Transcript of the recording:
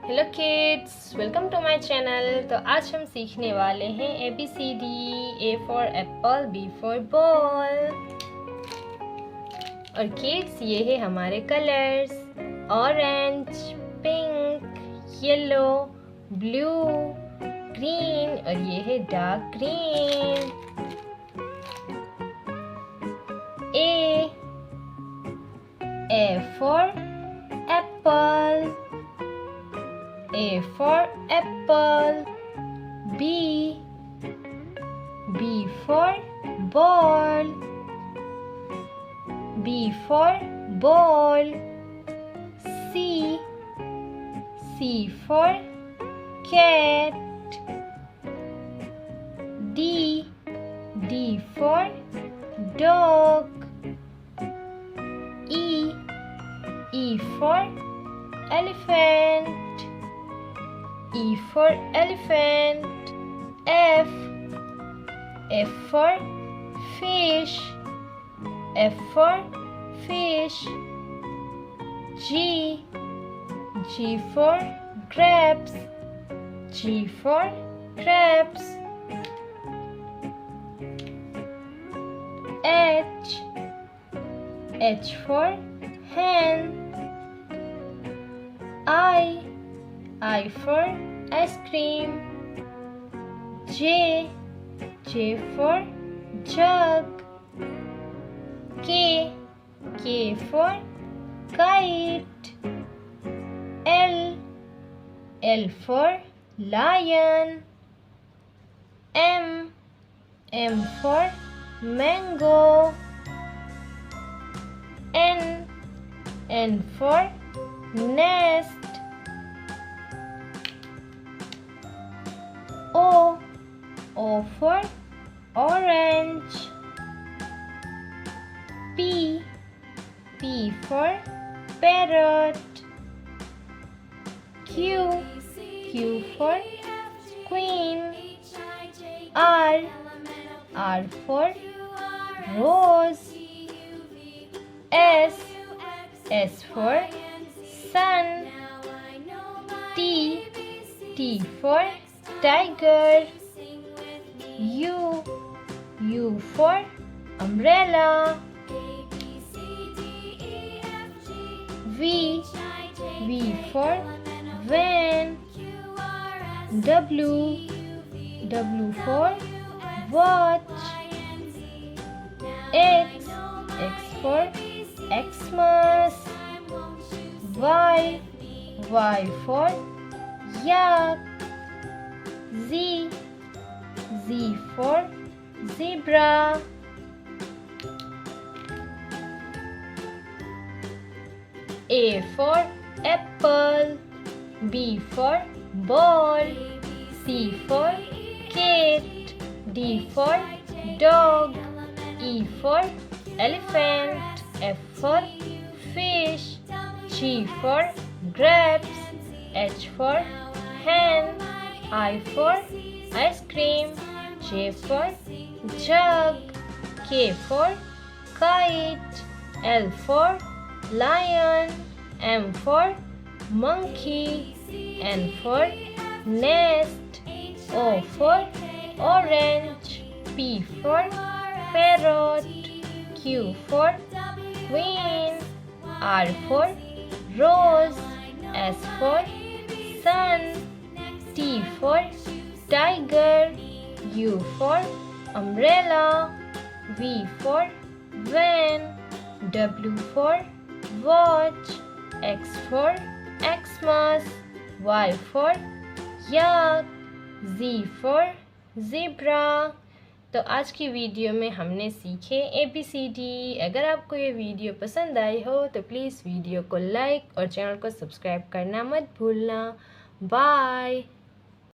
Hello kids, welcome to my channel. तो आज हम सीखने वाले हैं ABCD। A for apple, B for ball. और किड्स, ये है हमारे colours: orange, pink, yellow, blue, green, और ये है dark green. A for apple, A for apple. B for ball, B for ball. C for cat. D for dog. E for elephant, E for elephant. F for fish, F for fish. G for grapes, G for grapes. H for hen. I for ice cream. J for jug. K for kite. L for lion. M for mango. N for nest. O for orange. P for parrot. Q for queen. R for rose. S for sun. T for tiger. U for umbrella. V for van. W for watch. X for Xmas. Y for yak. Z for zebra. A for apple, B for ball, C for cat, D for dog, E for elephant, F for fish, G for grapes, H for hen, I for ice cream, J for jug, K for kite, L for lion, M for monkey, N for nest, O for orange, P for parrot, Q for queen, R for rose, S for sun, T for tiger, U for umbrella, V for van, W for watch, X for Xmas, Y for yak, Z for zebra। तो आज की video में हमने सीखे ABCD। अगर आपको ये video पसंद आई हो तो प्लीज़ वीडियो को लाइक और चैनल को सब्सक्राइब करना मत भूलना। बाय।